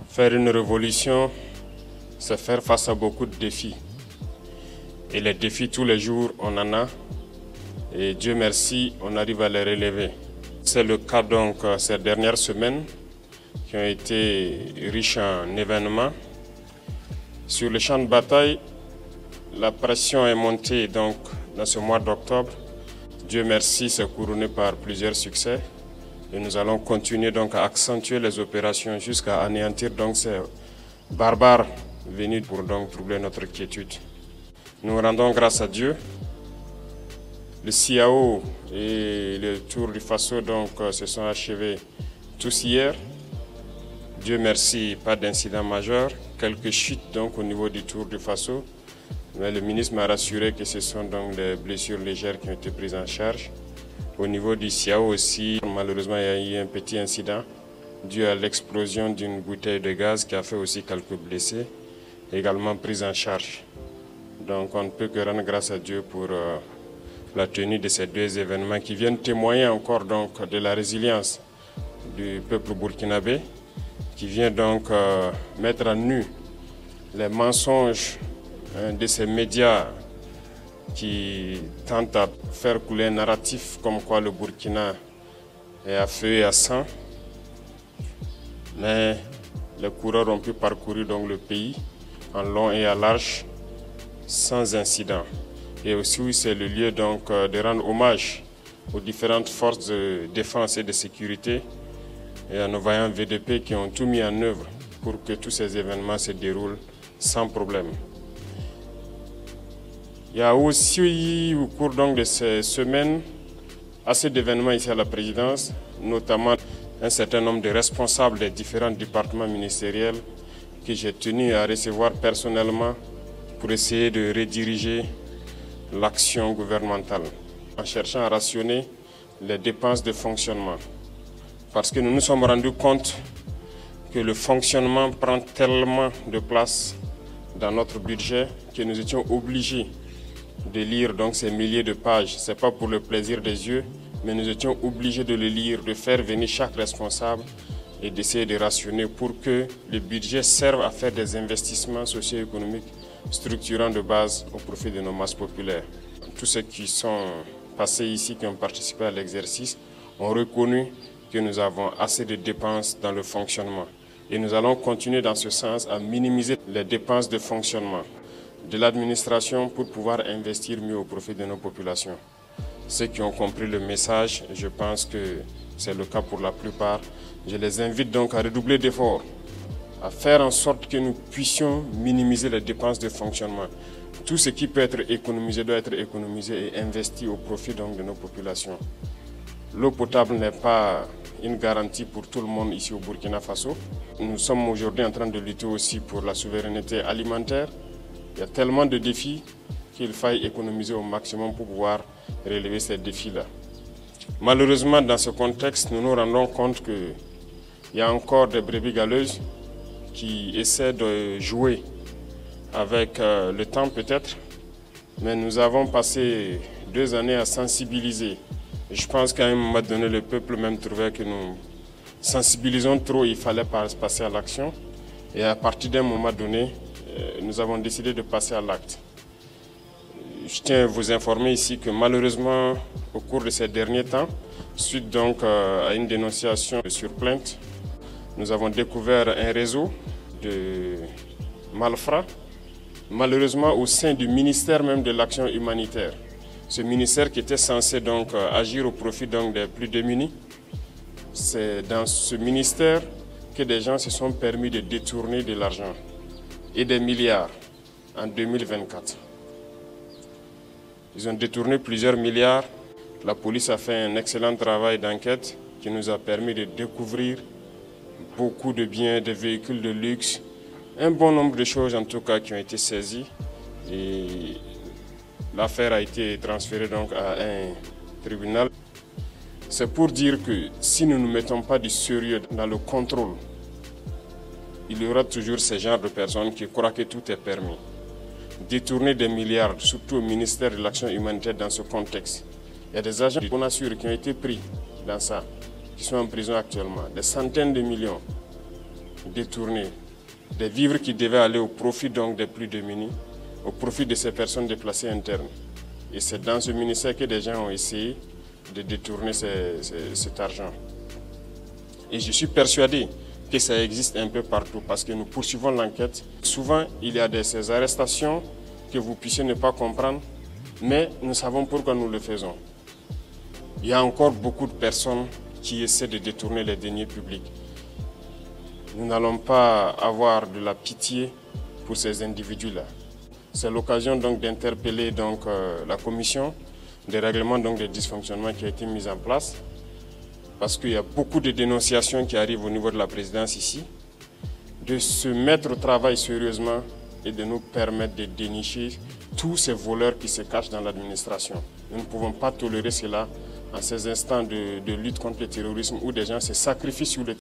Faire une révolution, c'est faire face à beaucoup de défis. Et les défis, tous les jours, on en a. Et Dieu merci, on arrive à les relever. C'est le cas donc ces dernières semaines qui ont été riches en événements. Sur le champ de bataille, la pression est montée donc dans ce mois d'octobre. Dieu merci, c'est couronné par plusieurs succès. Et nous allons continuer donc à accentuer les opérations jusqu'à anéantir donc ces barbares venus pour donc troubler notre quiétude. Nous rendons grâce à Dieu. Le CIAO et le Tour du Faso donc se sont achevés tous hier. Dieu merci, pas d'incident majeur. Quelques chutes donc au niveau du Tour du Faso. Mais le ministre m'a rassuré que ce sont donc des blessures légères qui ont été prises en charge. Au niveau du CIAO aussi, malheureusement, il y a eu un petit incident dû à l'explosion d'une bouteille de gaz qui a fait aussi quelques blessés, également pris en charge. Donc on ne peut que rendre grâce à Dieu pour la tenue de ces deux événements qui viennent témoigner encore donc de la résilience du peuple burkinabé, qui vient donc mettre à nu les mensonges de ces médias qui tentent à faire couler un narratif comme quoi le Burkina est à feu et à sang. Mais les coureurs ont pu parcourir donc le pays en long et à large sans incident. Et aussi c'est le lieu donc de rendre hommage aux différentes forces de défense et de sécurité et à nos vaillants VDP qui ont tout mis en œuvre pour que tous ces événements se déroulent sans problème. Il y a aussi au cours donc de ces semaines assez d'événements ici à la présidence, notamment un certain nombre de responsables des différents départements ministériels que j'ai tenu à recevoir personnellement pour essayer de rediriger l'action gouvernementale en cherchant à rationner les dépenses de fonctionnement. Parce que nous nous sommes rendus compte que le fonctionnement prend tellement de place dans notre budget que nous étions obligés de lire donc ces milliers de pages. Ce n'est pas pour le plaisir des yeux, mais nous étions obligés de le lire, de faire venir chaque responsable et d'essayer de rationner pour que le budget serve à faire des investissements socio-économiques structurants de base au profit de nos masses populaires. Tous ceux qui sont passés ici, qui ont participé à l'exercice, ont reconnu que nous avons assez de dépenses dans le fonctionnement. Et nous allons continuer dans ce sens à minimiser les dépenses de fonctionnement de l'administration pour pouvoir investir mieux au profit de nos populations. Ceux qui ont compris le message, je pense que c'est le cas pour la plupart, je les invite donc à redoubler d'efforts, à faire en sorte que nous puissions minimiser les dépenses de fonctionnement. Tout ce qui peut être économisé doit être économisé et investi au profit donc de nos populations. L'eau potable n'est pas une garantie pour tout le monde ici au Burkina Faso. Nous sommes aujourd'hui en train de lutter aussi pour la souveraineté alimentaire. Il y a tellement de défis qu'il faille économiser au maximum pour pouvoir relever ces défis-là. Malheureusement, dans ce contexte, nous nous rendons compte qu'il y a encore des brebis galeuses qui essaient de jouer avec le temps peut-être, mais nous avons passé 2 années à sensibiliser. Je pense qu'à un moment donné, le peuple même trouvait que nous sensibilisons trop, il fallait passer à l'action. Et à partir d'un moment donné, nous avons décidé de passer à l'acte. Je tiens à vous informer ici que malheureusement, au cours de ces derniers temps, suite donc à une dénonciation sur plainte, nous avons découvert un réseau de malfrats, malheureusement au sein du ministère même de l'action humanitaire. Ce ministère qui était censé donc agir au profit donc des plus démunis, c'est dans ce ministère que des gens se sont permis de détourner de l'argent et des milliards en 2024. Ils ont détourné plusieurs milliards. La police a fait un excellent travail d'enquête qui nous a permis de découvrir beaucoup de biens, des véhicules de luxe, un bon nombre de choses en tout cas qui ont été saisies. Et l'affaire a été transférée donc à un tribunal. C'est pour dire que si nous ne mettons pas du sérieux dans le contrôle, il y aura toujours ce genre de personnes qui croient que tout est permis. Détourner des milliards, surtout au ministère de l'Action humanitaire dans ce contexte. Il y a des agents qu'on assure qui ont été pris dans ça, qui sont en prison actuellement, des centaines de millions. détourner des vivres qui devaient aller au profit donc des plus démunis, au profit de ces personnes déplacées internes. Et c'est dans ce ministère que des gens ont essayé de détourner cet argent. Et je suis persuadé que ça existe un peu partout parce que nous poursuivons l'enquête. Souvent, il y a ces arrestations que vous puissiez ne pas comprendre, mais nous savons pourquoi nous le faisons. Il y a encore beaucoup de personnes qui essaient de détourner les deniers publics. Nous n'allons pas avoir de la pitié pour ces individus-là. C'est l'occasion donc d'interpeller la commission des règlements des dysfonctionnements qui a été mise en place, parce qu'il y a beaucoup de dénonciations qui arrivent au niveau de la présidence ici, de se mettre au travail sérieusement et de nous permettre de dénicher tous ces voleurs qui se cachent dans l'administration. Nous ne pouvons pas tolérer cela en ces instants de lutte contre le terrorisme où des gens se sacrifient sur le